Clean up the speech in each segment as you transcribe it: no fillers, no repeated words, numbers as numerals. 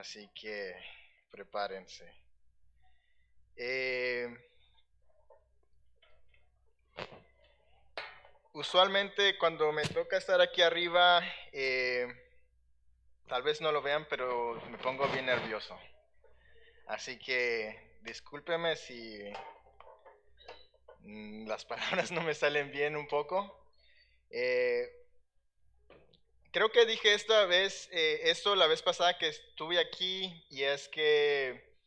Así que prepárense. Eh, Usualmente cuando me toca estar aquí arriba, eh, tal vez no lo vean, pero me pongo bien nervioso. Así que discúlpeme si las palabras no me salen bien un poco. Eh, Creo que dije esta vez, esto la vez pasada que estuve aquí, y es que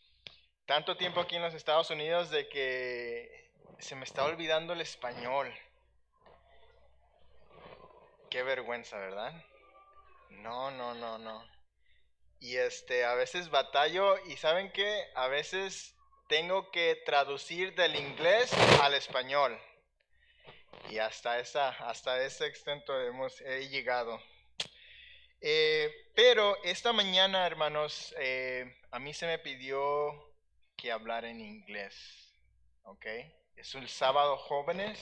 tanto tiempo aquí en los Estados Unidos de que se me está olvidando el español. Qué vergüenza, ¿verdad? No, no, no, no. Y a veces batallo y ¿saben qué? A veces tengo que traducir del inglés al español. Y hasta ese extento he llegado. Pero esta mañana, hermanos, a mí se me pidió que hablar en inglés. ¿Ok? Es un sábado jóvenes,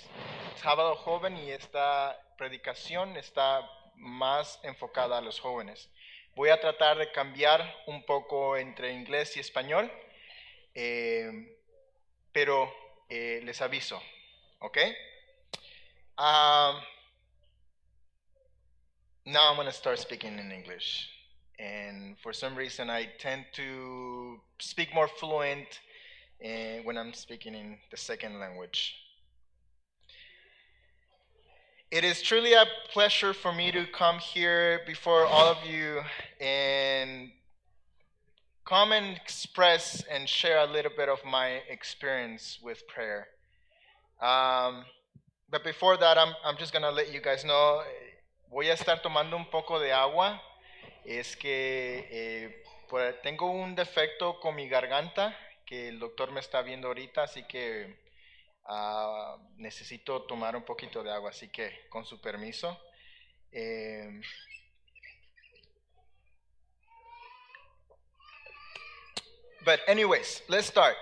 sábado joven, y esta predicación está más enfocada a los jóvenes. Voy a tratar de cambiar un poco entre inglés y español, eh, pero les aviso, ¿ok? Um, Now I'm going to start speaking in English. And for some reason, I tend to speak more fluent when I'm speaking in the second language. It is truly a pleasure for me to come here before all of you and come and express and share a little bit of my experience with prayer. Um, but before that, I'm just going to let you guys know, voy a estar tomando un poco de agua. Es que pues, tengo un defecto con mi garganta que el doctor me está viendo ahorita, así que necesito tomar un poquito de agua, así que con su permiso. Eh, but anyways, let's start.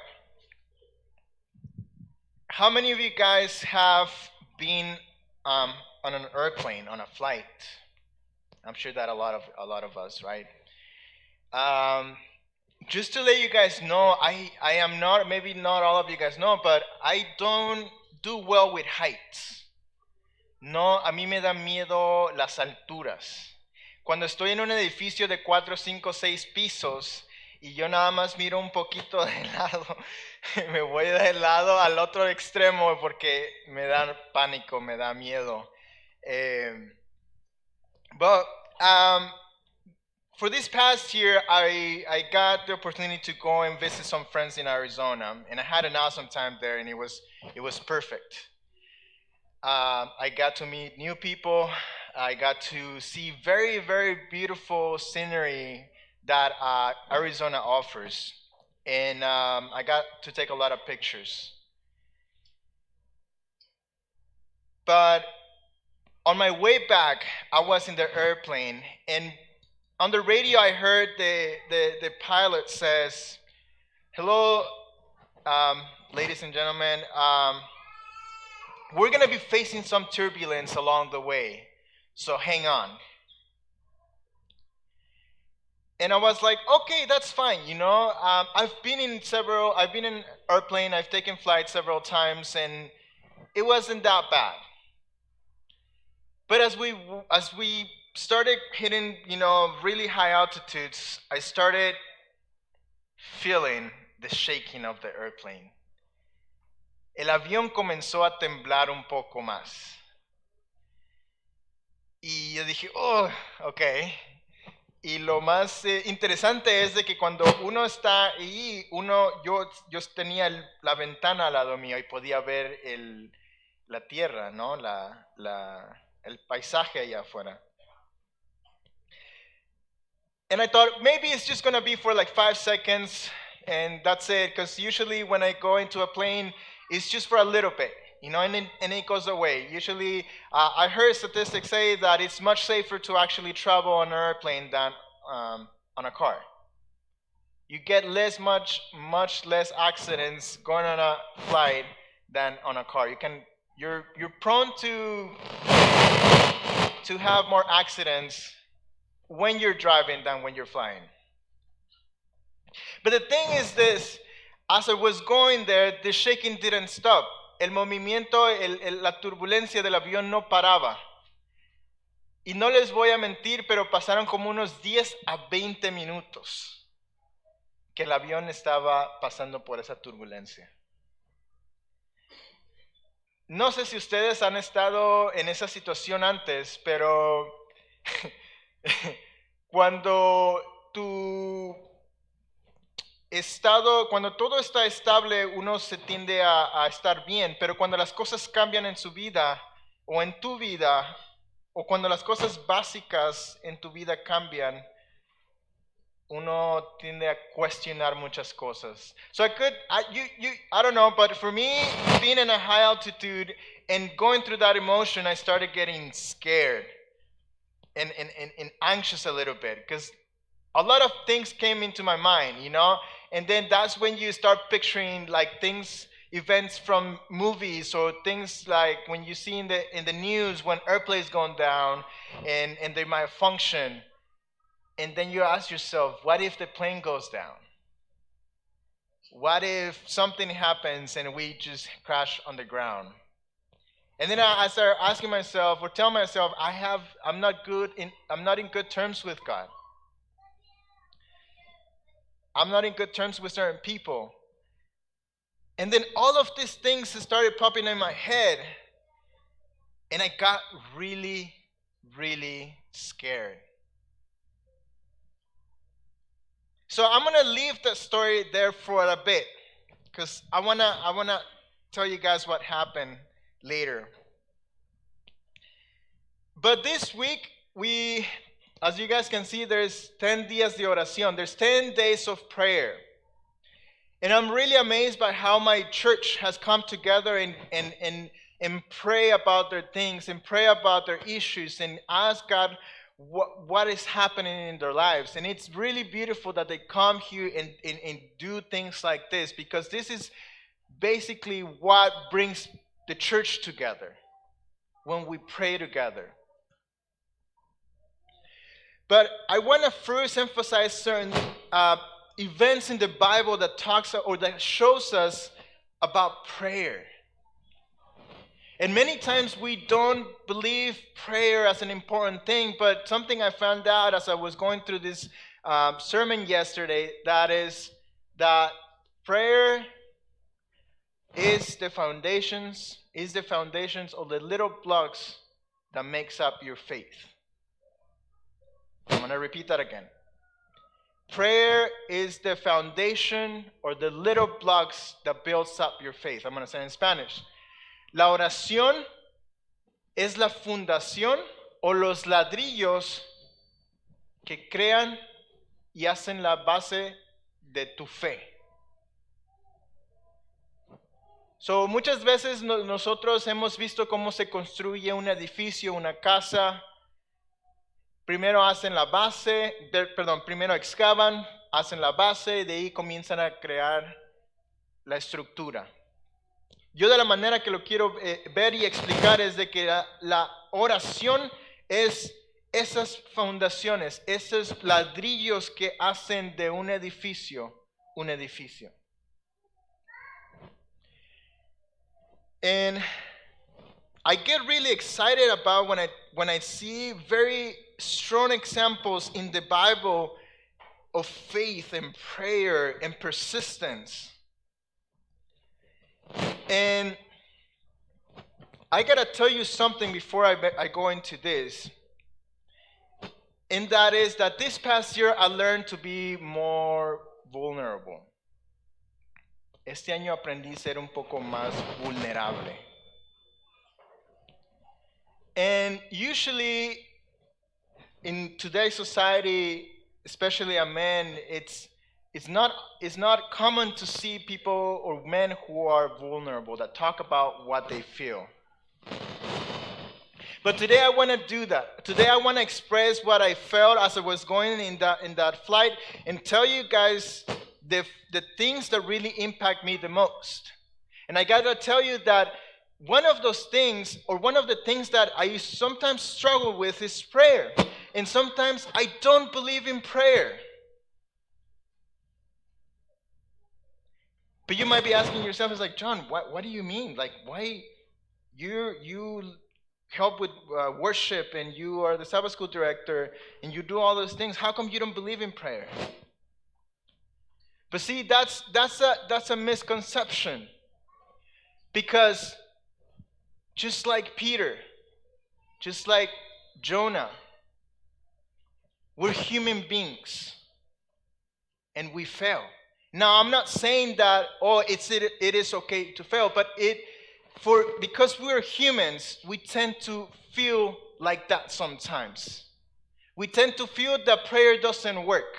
How many of you guys have been on an airplane, on a flight? I'm sure that a lot of us, right? Um, just to let you guys know, I am not, maybe not all of you guys know, but I don't do well with heights. No, a mí me da miedo las alturas. Cuando estoy en un edificio de 4, 5, 6 pisos y yo nada más miro un poquito de lado, me voy de lado al otro extremo porque me da pánico, me da miedo. Eh, but for this past year, I got the opportunity to go and visit some friends in Arizona, and I had an awesome time there, and it was perfect. I got to meet new people. I got to see very, very beautiful scenery that Arizona offers. And I got to take a lot of pictures. But on my way back, I was in the airplane, and on the radio, I heard the pilot says, "Hello, ladies and gentlemen. We're going to be facing some turbulence along the way, so hang on." And I was like, okay, that's fine. I've been in airplane, I've taken flight several times, and it wasn't that bad. But as we started hitting, really high altitudes, I started feeling the shaking of the airplane. El avión comenzó a temblar un poco más. Y yo dije, oh, okay. Y lo más interesante es de que cuando uno está ahí, yo tenía la ventana al lado mío y podía ver la tierra, ¿no? El paisaje allá afuera. And I thought maybe it's just gonna be for like 5 seconds and that's it, because usually when I go into a plane, it's just for a little bit, and it goes away. Usually, I heard statistics say that it's much safer to actually travel on an airplane than on a car. You get much less accidents going on a flight than on a car. You're prone to have more accidents when you're driving than when you're flying. But the thing is this, as I was going there, the shaking didn't stop. El movimiento, la turbulencia del avión no paraba. Y no les voy a mentir, pero pasaron como unos 10 a 20 minutos que el avión estaba pasando por esa turbulencia. No sé si ustedes han estado en esa situación antes, pero cuando cuando todo está estable, uno se tiende a estar bien, pero cuando las cosas cambian en su vida o en tu vida, o cuando las cosas básicas en tu vida cambian, uno tiende a cuestionar muchas cosas. So I don't know, but for me, being in a high altitude and going through that emotion, I started getting scared and anxious a little bit, because a lot of things came into my mind, and then that's when you start picturing like events from movies, or things like when you see in the news when airplanes going down and they malfunction, and then you ask yourself, what if the plane goes down? What if something happens and we just crash on the ground? And then I start asking myself, or tell myself, I'm not in good terms with God. I'm not in good terms with certain people. And then all of these things started popping in my head, and I got really, really scared. So I'm gonna leave the story there for a bit, because I wanna tell you guys what happened later. But this week, as you guys can see, there's 10 días de oración. There's 10 days of prayer. And I'm really amazed by how my church has come together and pray about their things, and pray about their issues, and ask God what is happening in their lives. And it's really beautiful that they come here and do things like this, because this is basically what brings the church together, when we pray together. But I want to first emphasize certain events in the Bible that talks or that shows us about prayer. And many times we don't believe prayer as an important thing, but something I found out as I was going through this sermon yesterday, that is that prayer is the foundations of the little blocks that makes up your faith. I'm going to repeat that again. Prayer is the foundation or the little blocks that builds up your faith. I'm going to say it in Spanish. La oración es la fundación o los ladrillos que crean y hacen la base de tu fe. So, muchas veces nosotros hemos visto cómo se construye un edificio, una casa. Primero excavan, hacen la base, y de ahí comienzan a crear la estructura. Yo de la manera que lo quiero ver y explicar es de que la oración es esas fundaciones, esos ladrillos que hacen de un edificio un edificio. And I get really excited about when I see very strong examples in the Bible of faith and prayer and persistence. And I gotta tell you something before I go into this. And that is that this past year I learned to be more vulnerable. Este año aprendí a ser un poco más vulnerable. And usually in today's society, especially a man, it's not common to see people or men who are vulnerable, that talk about what they feel. But today I want to do that. Today I want to express what I felt as I was going in that flight, and tell you guys the things that really impact me the most. And I got to tell you that one of those things, or one of the things that I sometimes struggle with, is prayer. And sometimes I don't believe in prayer. But you might be asking yourself, it's like, John, what do you mean? Like, why you help with worship, and you are the Sabbath school director, and you do all those things? How come you don't believe in prayer? But see, that's a misconception. Because just like Peter, just like Jonah, we're human beings, and we fail. Now, I'm not saying that it is okay to fail, but because we're humans, we tend to feel like that sometimes. We tend to feel that prayer doesn't work.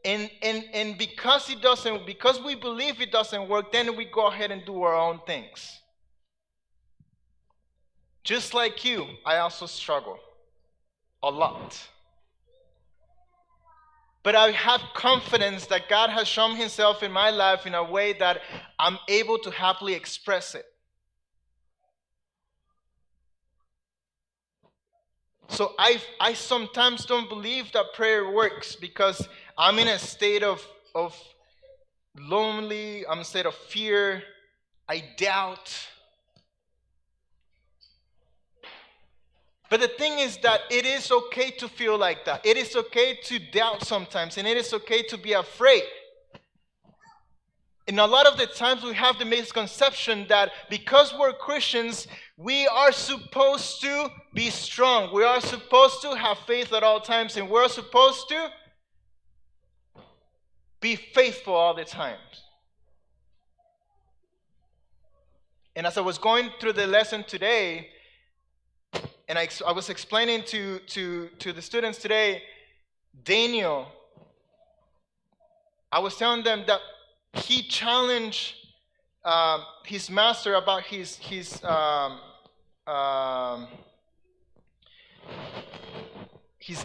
And because we believe it doesn't work, then we go ahead and do our own things. Just like you, I also struggle a lot. But I have confidence that God has shown himself in my life in a way that I'm able to happily express it. So I sometimes don't believe that prayer works because I'm in a state of lonely, I'm in a state of fear, I doubt. But the thing is that it is okay to feel like that. It is okay to doubt sometimes, and it is okay to be afraid. And a lot of the times we have the misconception that because we're Christians, we are supposed to be strong. We are supposed to have faith at all times, and we're supposed to be faithful all the time. And as I was going through the lesson today, and I was explaining to the students today, Daniel, I was telling them that he challenged his master about his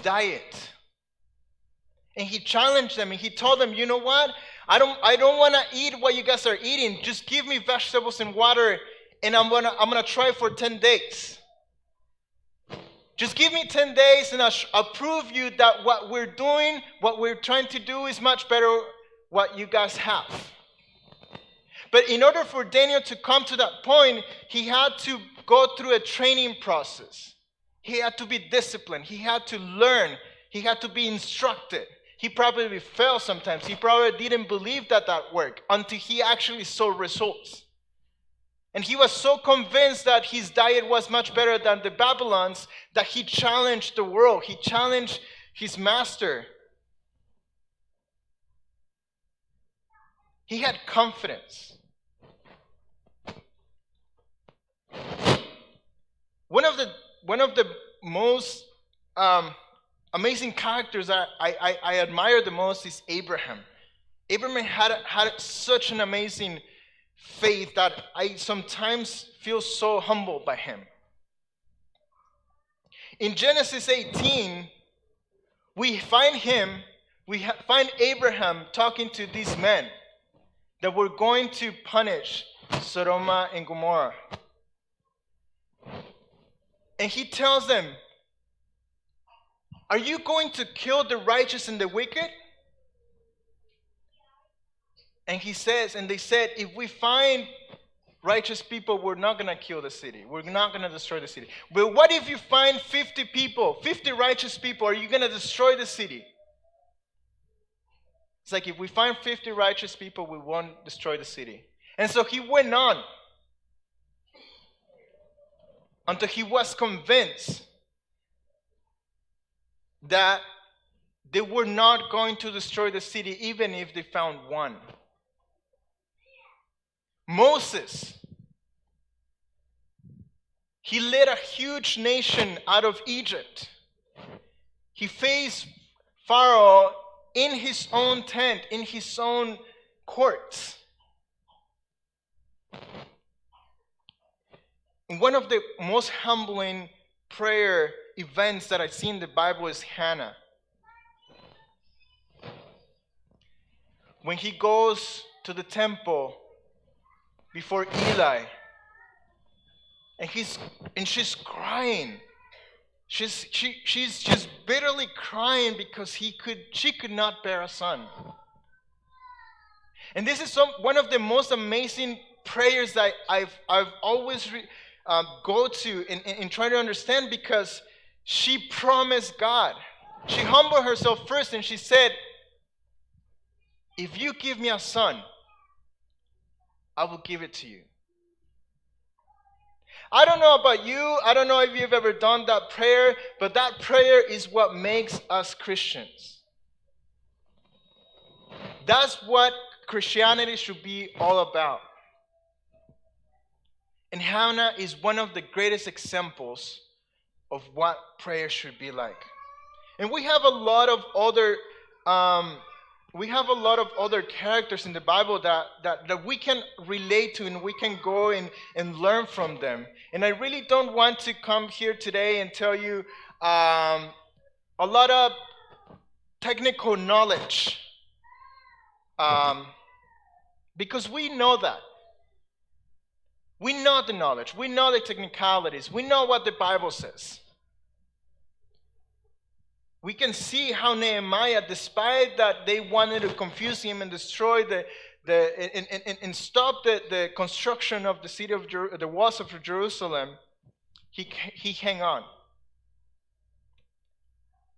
diet. And he challenged them, and he told them, you know what? I don't want to eat what you guys are eating. Just give me vegetables and water, and I'm gonna try for 10 days. Just give me 10 days, and I'll prove you that what we're doing, what we're trying to do is much better what you guys have. But in order for Daniel to come to that point, he had to go through a training process. He had to be disciplined. He had to learn. He had to be instructed. He probably failed sometimes. He probably didn't believe that worked until he actually saw results. And he was so convinced that his diet was much better than the Babylons that he challenged the world. He challenged his master. He had confidence. One of the most amazing characters that I admire the most is Abraham. Abraham had such an amazing faith that I sometimes feel so humbled by him. In Genesis 18, we find find Abraham talking to these men that were going to punish Sodom and Gomorrah. And he tells them, are you going to kill the righteous and the wicked? And they said, if we find righteous people, we're not going to kill the city. We're not going to destroy the city. But what if you find 50 people, 50 righteous people, are you going to destroy the city? It's like, if we find 50 righteous people, we won't destroy the city. And so he went on until he was convinced that they were not going to destroy the city even if they found one. Moses, he led a huge nation out of Egypt. He faced Pharaoh in his own tent, in his own courts. And one of the most humbling prayer events that I see in the Bible is Hannah. When he goes to the temple before Eli, and she's crying. She's just bitterly crying because she could not bear a son. And this is one of the most amazing prayers that I've always go to in trying to understand, because she promised God. She humbled herself first and she said, if you give me a son, I will give it to you. I don't know about you. I don't know if you've ever done that prayer, but that prayer is what makes us Christians. That's what Christianity should be all about. And Hannah is one of the greatest examples of what prayer should be like. And we have a lot of other characters in the Bible that we can relate to, and we can go and learn from them. And I really don't want to come here today and tell you a lot of technical knowledge, because we know that. We know the knowledge. We know the technicalities. We know what the Bible says. We can how Nehemiah, despite that they wanted to confuse him and destroy and stop the construction of the city of the walls of Jerusalem, he hung on.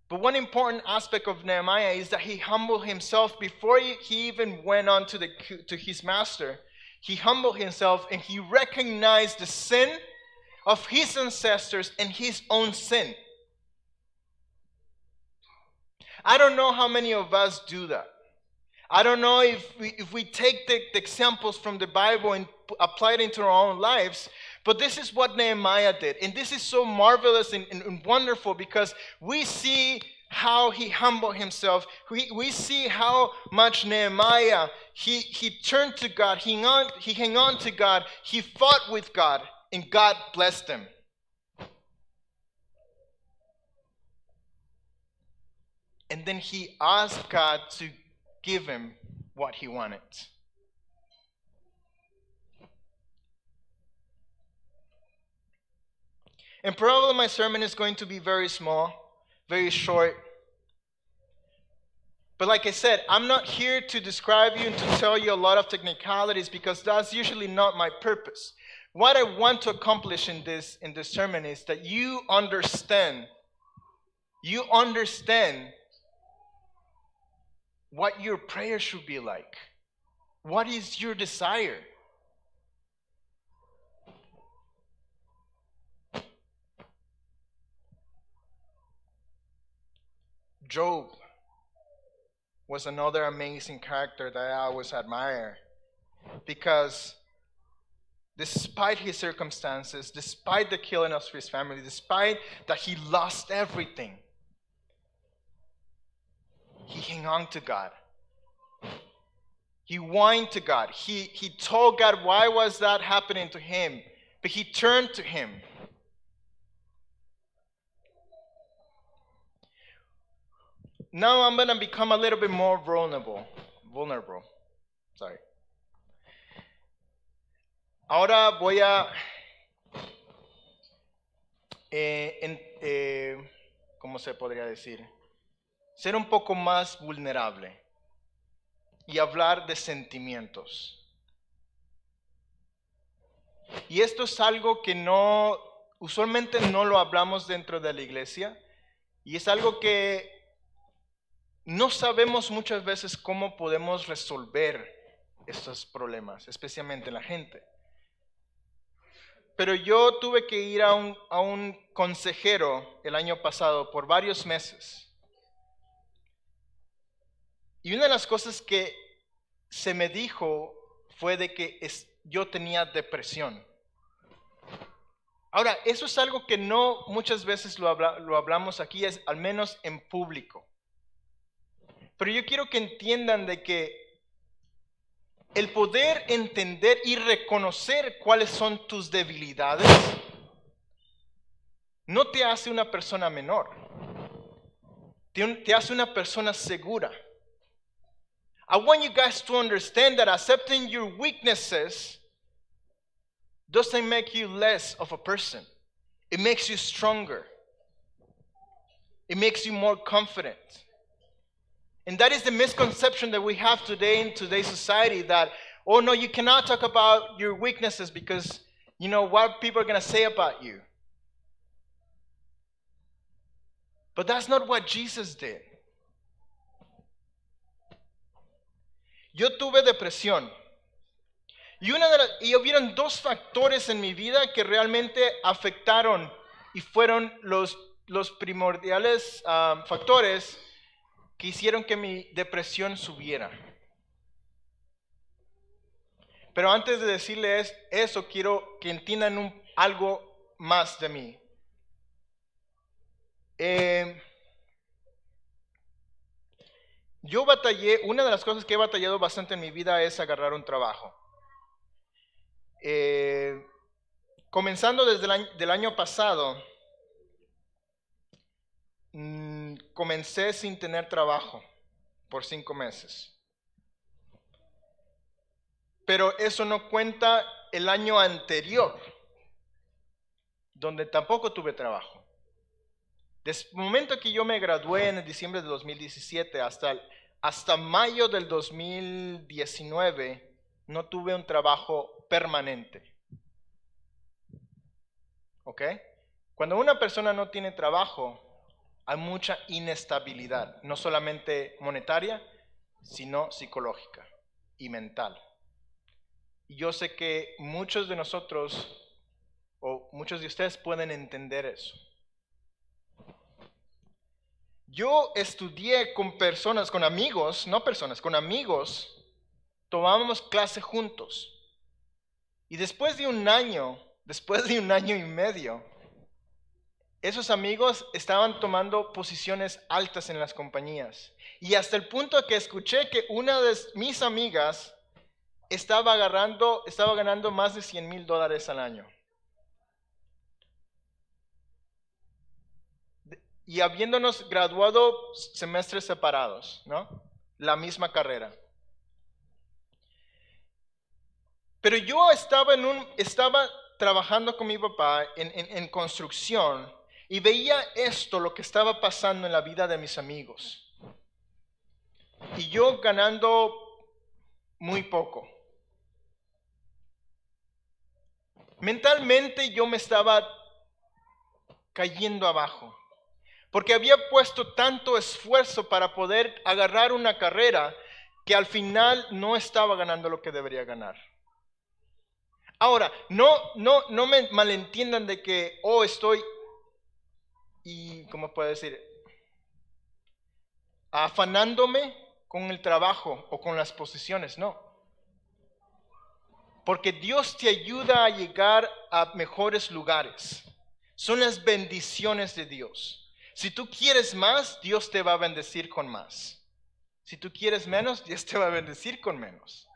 But one important aspect of Nehemiah is that he humbled himself before he even went on to his master. He humbled himself and he recognized the sin of his ancestors and his own sin. I don't know how many of us do that. I don't know if we take the examples from the Bible and apply it into our own lives, but this is what Nehemiah did. And this is so marvelous and wonderful, because we see how he humbled himself. We see how much Nehemiah, he turned to God, he hung on to God, he fought with God, and God blessed him. And then he asked God to give him what he wanted. And probably my sermon is going to be very small, very short. But like I said, I'm not here to describe you and to tell you a lot of technicalities, because that's usually not my purpose. What I want to accomplish in this sermon is that you understand what your prayer should be like. What is your desire? Job was another amazing character that I always admire, because despite his circumstances, despite the killing of his family, despite that he lost everything, he hung on to God. He whined to God. He told God why was that happening to him, but he turned to him. Now I'm going to become a little bit more vulnerable. Sorry. Ahora voy a ¿cómo se podría decir? Ser un poco más vulnerable y hablar de sentimientos. Y esto es algo que usualmente no lo hablamos dentro de la iglesia, y es algo que no sabemos muchas veces cómo podemos resolver estos problemas, especialmente la gente. Pero yo tuve que ir a un consejero el año pasado por varios meses. Y una de las cosas que se me dijo fue de que yo tenía depresión. Ahora, eso es algo que no muchas veces lo hablamos aquí, al menos en público. Pero yo quiero que entiendan de que el poder entender y reconocer cuáles son tus debilidades no te hace una persona menor, te hace una persona segura. I want you guys to understand that accepting your weaknesses doesn't make you less of a person. It makes you stronger. It makes you more confident. And that is the misconception that we have today in today's society, that, oh no, you cannot talk about your weaknesses because you know what people are going to say about you. But that's not what Jesus did. Yo tuve depresión. Y hubieron dos factores en mi vida que realmente afectaron y fueron los primordiales factores que hicieron que mi depresión subiera. Pero antes de decirles eso, quiero que entiendan algo más de mí. Yo batallé, una de las cosas que he batallado bastante en mi vida es agarrar un trabajo. Comenzando desde el año pasado, comencé sin tener trabajo por 5 meses. Pero eso no cuenta el año anterior, donde tampoco tuve trabajo. Desde el momento que yo me gradué en diciembre de 2017 hasta mayo del 2019, no tuve un trabajo permanente. ¿Ok? Cuando una persona no tiene trabajo, hay mucha inestabilidad, no solamente monetaria, sino psicológica y mental. Y yo sé que muchos de nosotros, o muchos de ustedes pueden entender eso. Yo estudié con amigos, tomábamos clase juntos. Y después de un año y medio, esos amigos estaban tomando posiciones altas en las compañías. Y hasta el punto que escuché que una de mis amigas estaba ganando más de $100,000 al año. Y habiéndonos graduado semestres separados, ¿no? La misma carrera. Pero yo estaba trabajando con mi papá en construcción y veía lo que estaba pasando en la vida de mis amigos. Y yo ganando muy poco. Mentalmente yo me estaba cayendo abajo. Porque había puesto tanto esfuerzo para poder agarrar una carrera que al final no estaba ganando lo que debería ganar. Ahora, no me malentiendan de que, estoy, y ¿cómo puedo decir? Afanándome con el trabajo o con las posiciones, no. Porque Dios te ayuda a llegar a mejores lugares. Son las bendiciones de Dios. Si tú quieres más, Dios te va a bendecir con más. Si tú quieres menos, Dios te va a bendecir con menos.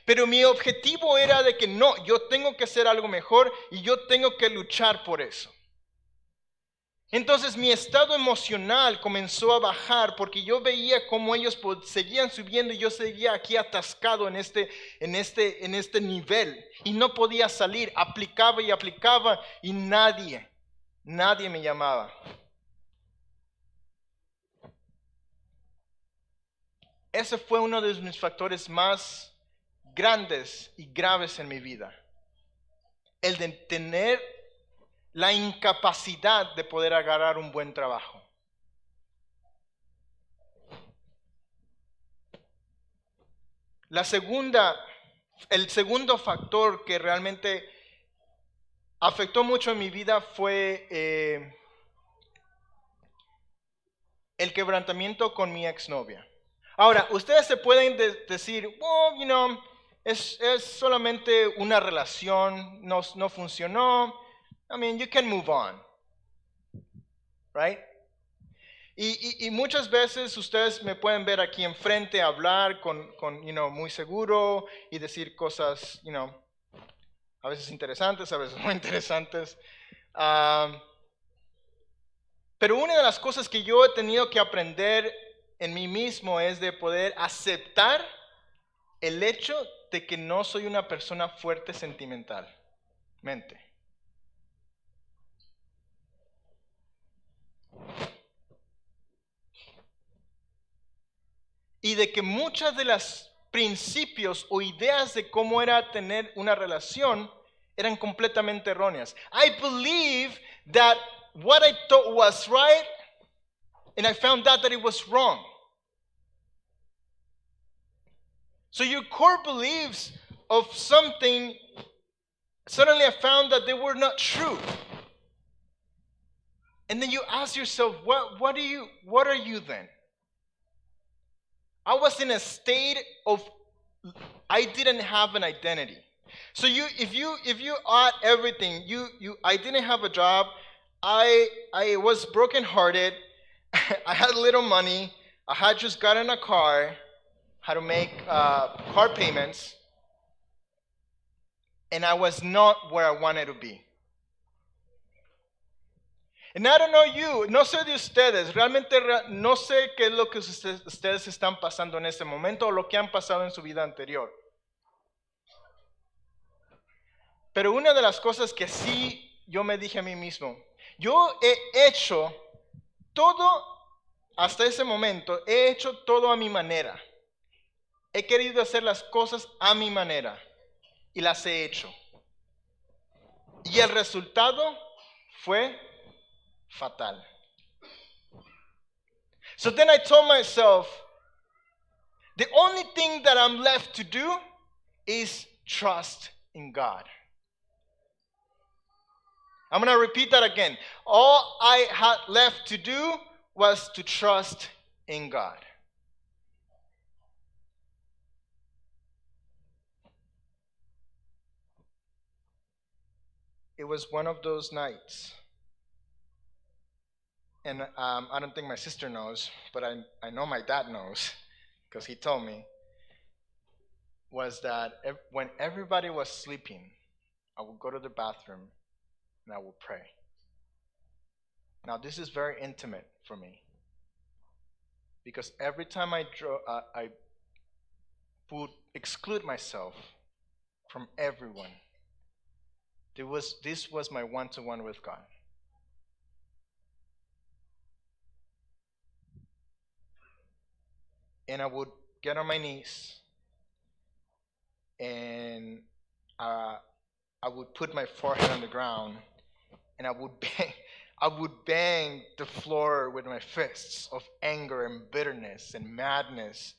Pero mi objetivo era de que no, yo tengo que hacer algo mejor y yo tengo que luchar por eso. Entonces mi estado emocional comenzó a bajar porque yo veía cómo ellos seguían subiendo y yo seguía aquí atascado en este nivel y no podía salir. Aplicaba y nadie me llamaba. Ese fue uno de mis factores más grandes y graves en mi vida. El de tener la incapacidad de poder agarrar un buen trabajo. El segundo factor que realmente afectó mucho en mi vida fue el quebrantamiento con mi exnovia. Ahora, ustedes se pueden decir, es solamente una relación, no funcionó. I mean, you can move on. Right? Y muchas veces ustedes me pueden ver aquí enfrente hablar con muy seguro y decir cosas, a veces interesantes, a veces no interesantes. Pero una de las cosas que yo he tenido que aprender en mí mismo es de poder aceptar el hecho de que no soy una persona fuerte sentimentalmente. y de que muchas de las principios o ideas de cómo era tener una relación eran completamente erróneas. I believe that what I thought was right, and I found out that it was wrong. So your core beliefs of something, suddenly I found that they were not true. And then you ask yourself, what are you then? I was in a state of, I didn't have an identity. So if you add everything, I didn't have a job, I was brokenhearted, I had little money, I had just gotten a car, had to make car payments, and I was not where I wanted to be. And I don't know you, no sé de ustedes, realmente no sé qué es lo que ustedes están pasando en este momento o lo que han pasado en su vida anterior. Pero una de las cosas que sí yo me dije a mí mismo, yo he hecho todo, hasta ese momento, he hecho todo a mi manera. He querido hacer las cosas a mi manera y las he hecho. Y el resultado fue fatal. So then I told myself, the only thing that I'm left to do is trust in God. I'm going to repeat that again. All I had left to do was to trust in God. It was one of those nights. And I don't think my sister knows, but I know my dad knows, because he told me, was that when everybody was sleeping, I would go to the bathroom and I would pray. Now, this is very intimate for me, because every time I would exclude myself from everyone. This was my one-to-one with God. And I would get on my knees, and I would put my forehead on the ground, and I would bang the floor with my fists of anger and bitterness and madness.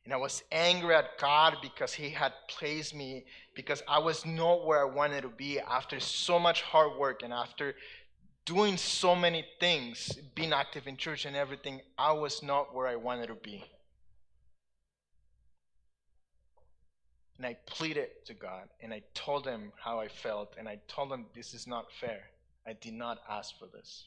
And I was angry at God because He had placed me, because I was not where I wanted to be after so much hard work and after doing so many things, being active in church and everything. I was not where I wanted to be. And I pleaded to God, and I told Him how I felt, and I told Him this is not fair. I did not ask for this.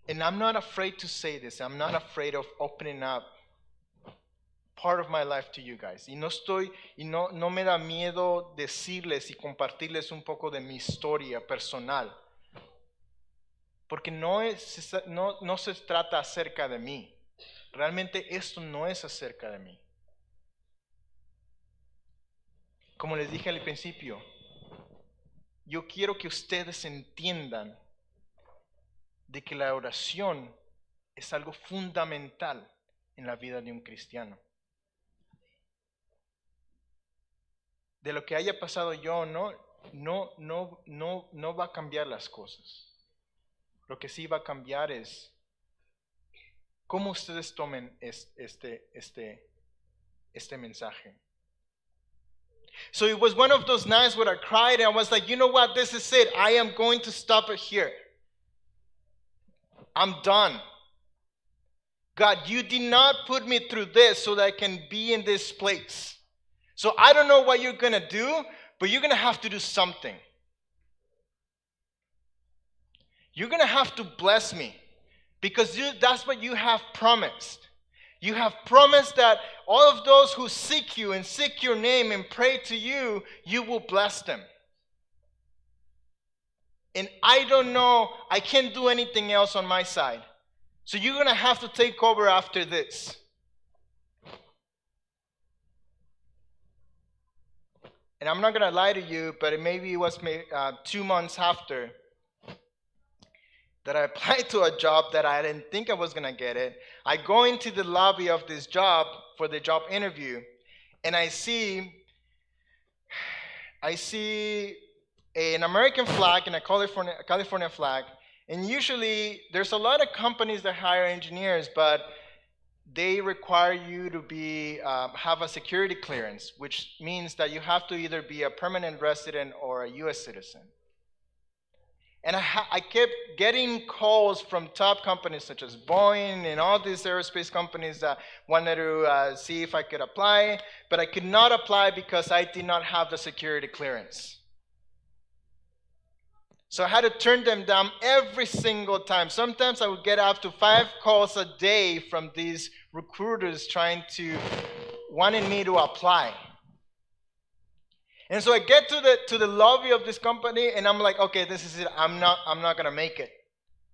And I'm not afraid to say this. I'm not afraid of opening up part of my life to you guys. Y no me da miedo decirles y compartirles un poco de mi historia personal. Porque no se trata acerca de mí. Realmente esto no es acerca de mí. Como les dije al principio, yo quiero que ustedes entiendan de que la oración es algo fundamental en la vida de un cristiano. De lo que haya pasado yo, no va a cambiar las cosas. Lo que sí va a cambiar es cómo ustedes tomen este mensaje. So it was one of those nights where I cried and I was like, you know what, this is it. I am going to stop it here. I'm done. God, you did not put me through this so that I can be in this place. So I don't know what you're going to do, but you're going to have to do something. You're going to have to bless me, because that's what you have promised. You have promised that all of those who seek you and seek your name and pray to you, you will bless them. And I don't know, I can't do anything else on my side. So you're going to have to take over after this. And I'm not going to lie to you, but maybe it was 2 months after. that I applied to a job that I didn't think I was going to get it. I go into the lobby of this job for the job interview, and I see an American flag and a California flag. And usually there's a lot of companies that hire engineers, but they require you to have a security clearance, which means that you have to either be a permanent resident or a U.S. citizen. And I kept getting calls from top companies such as Boeing and all these aerospace companies that wanted to see if I could apply, but I could not apply because I did not have the security clearance. So I had to turn them down every single time. Sometimes I would get up to 5 calls a day from these recruiters wanting me to apply. And so I get to the lobby of this company, and I'm like, okay, this is it. I'm not gonna make it,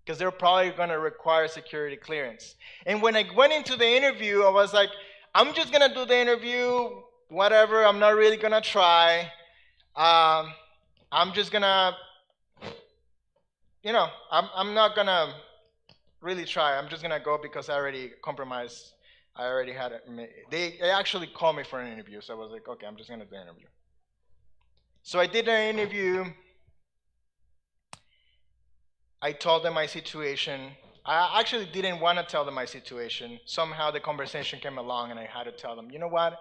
because they're probably gonna require security clearance. And when I went into the interview, I was like, I'm just gonna do the interview, whatever. I'm not really gonna try. I'm just gonna, I'm not gonna really try. I'm just gonna go because I already compromised. I already had it. They actually called me for an interview, so I was like, okay, I'm just gonna do the interview. So I did an interview. I told them my situation. I actually didn't want to tell them my situation. Somehow the conversation came along, and I had to tell them, you know what?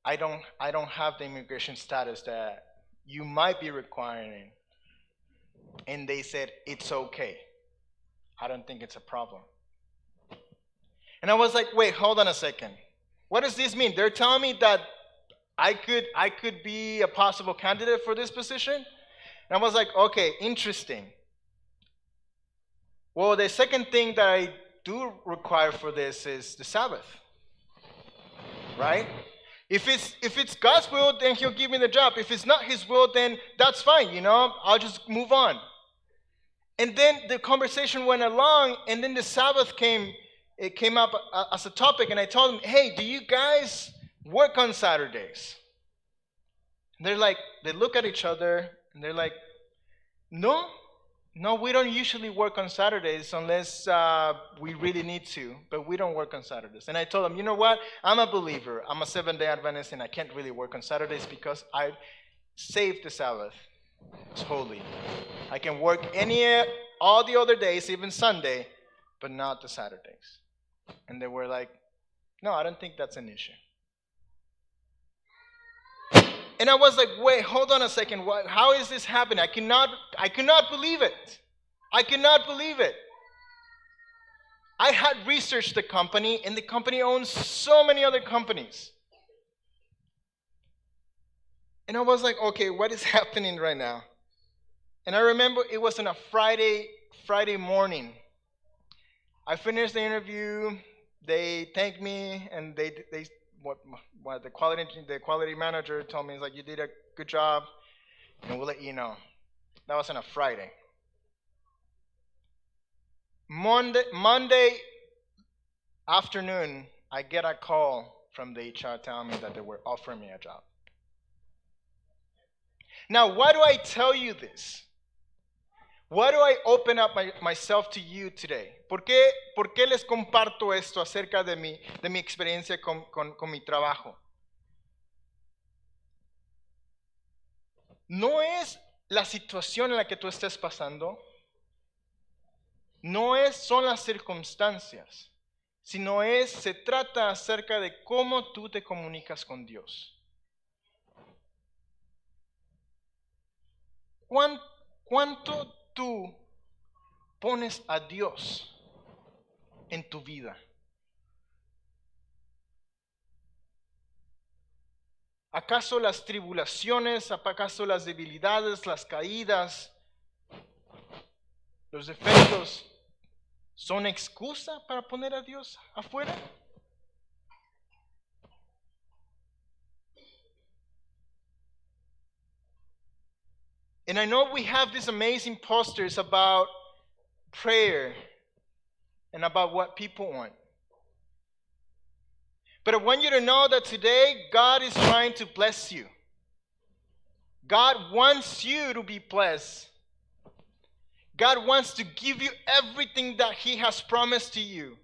I don't have the immigration status that you might be requiring. And they said, it's okay. I don't think it's a problem. And I was like, wait, hold on a second. What does this mean? They're telling me that I could be a possible candidate for this position? And I was like, okay, interesting. Well, the second thing that I do require for this is the Sabbath. Right? If it's God's will, then he'll give me the job. If it's not his will, then that's fine, I'll just move on. And then the conversation went along, and then the Sabbath came up as a topic, and I told them, hey, do you guys work on Saturdays? And they look at each other, and they're like, no, we don't usually work on Saturdays unless we really need to, but we don't work on Saturdays. And I told them, you know what? I'm a believer. I'm a Seventh-day Adventist, and I can't really work on Saturdays because I saved the Sabbath. It's holy. I can work all the other days, even Sunday, but not the Saturdays. And they were like, no, I don't think that's an issue. And I was like, wait, hold on a second. How is this happening? I cannot believe it. I cannot believe it. I had researched the company, and the company owns so many other companies. And I was like, okay, what is happening right now? And I remember it was on a Friday morning. I finished the interview. They thanked me, and what the quality manager told me is like, you did a good job, and we'll let you know. That was on a Friday. Monday afternoon, I get a call from the HR telling me that they were offering me a job. Now, why do I tell you this? Why do I open up myself to you today? ¿Por qué les comparto esto acerca de mi experiencia con mi trabajo? No es la situación en la que tú estés pasando, son las circunstancias, sino se trata acerca de cómo tú te comunicas con Dios. ¿Cuánto tú pones a Dios en tu vida? ¿Acaso las tribulaciones, acaso las debilidades, las caídas, los defectos son excusa para poner a Dios afuera? And I know we have these amazing posters about prayer and about what people want. But I want you to know that today God is trying to bless you. God wants you to be blessed. God wants to give you everything that He has promised to you.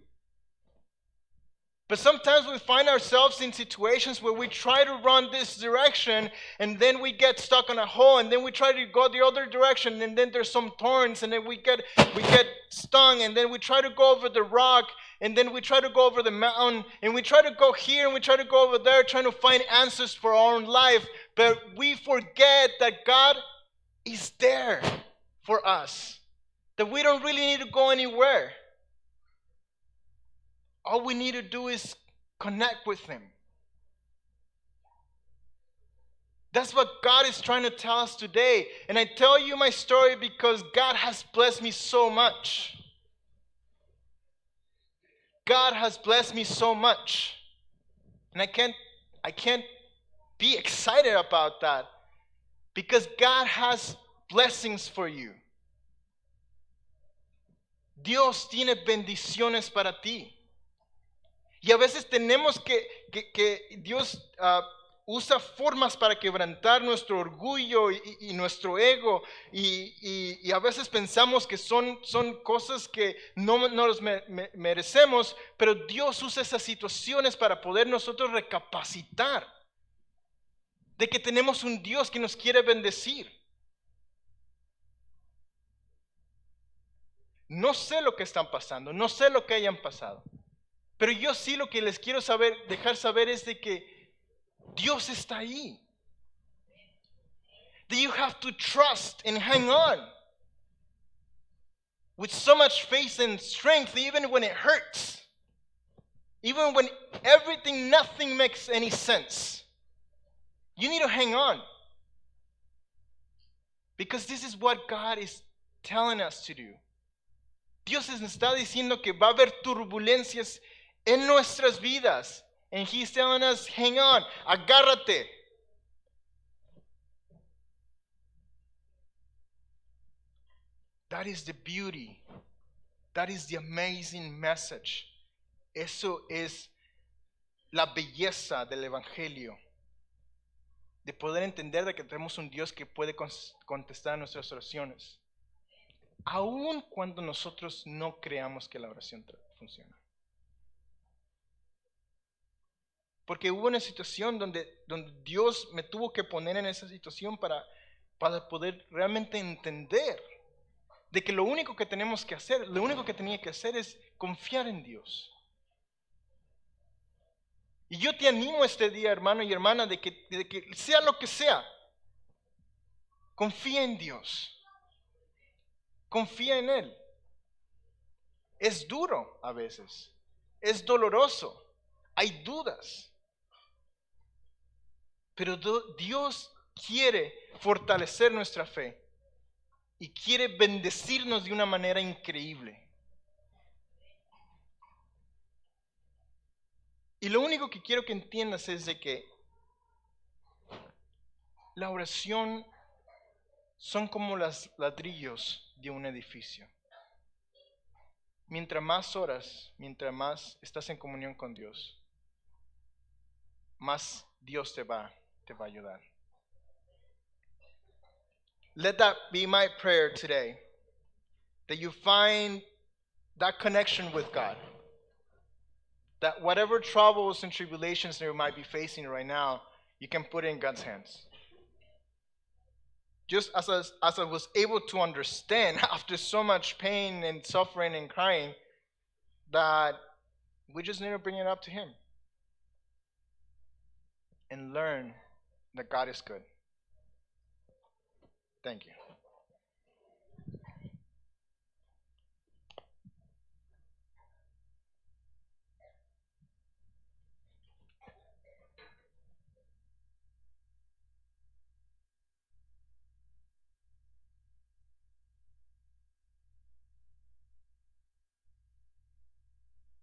But sometimes we find ourselves in situations where we try to run this direction and then we get stuck on a hole, and then we try to go the other direction and then there's some thorns, and then we get stung, and then we try to go over the rock, and then we try to go over the mountain, and we try to go here and we try to go over there trying to find answers for our own life. But we forget that God is there for us, that we don't really need to go anywhere. All we need to do is connect with Him. That's what God is trying to tell us today. And I tell you my story because God has blessed me so much. God has blessed me so much. And I can't be excited about that, because God has blessings for you. Dios tiene bendiciones para ti. Y a veces tenemos que Dios usa formas para quebrantar nuestro orgullo y nuestro ego. Y a veces pensamos que son cosas que no nos merecemos, pero Dios usa esas situaciones para poder nosotros recapacitar de que tenemos un Dios que nos quiere bendecir. No sé lo que están pasando, no sé lo que hayan pasado. Pero yo sí lo que les quiero dejar saber es de que Dios está ahí. That you have to trust and hang on with so much faith and strength, even when it hurts. Even when nothing makes any sense. You need to hang on. Because this is what God is telling us to do. Dios nos está diciendo que va a haber turbulencias en nuestras vidas. And He's telling us, hang on, agárrate. That is the beauty. That is the amazing message. Eso es la belleza del Evangelio. De poder entender de que tenemos un Dios que puede contestar nuestras oraciones. Aun cuando nosotros no creamos que la oración funciona. Porque hubo una situación donde Dios me tuvo que poner en esa situación para poder realmente entender de que lo único que tenemos que hacer, lo único que tenía que hacer es confiar en Dios. Y yo te animo este día, hermano y hermana, de que sea lo que sea, confía en Dios. Confía en Él. Es duro a veces, es doloroso, hay dudas. Pero Dios quiere fortalecer nuestra fe y quiere bendecirnos de una manera increíble. Y lo único que quiero que entiendas es de que la oración son como los ladrillos de un edificio. Mientras más oras, mientras más estás en comunión con Dios, más Dios te va a ayudar. Let that be my prayer today, that you find that connection with God, that whatever troubles and tribulations that you might be facing right now, you can put it in God's hands. Just as I was able to understand after so much pain and suffering and crying, that we just need to bring it up to Him and learn that God is good. Thank you.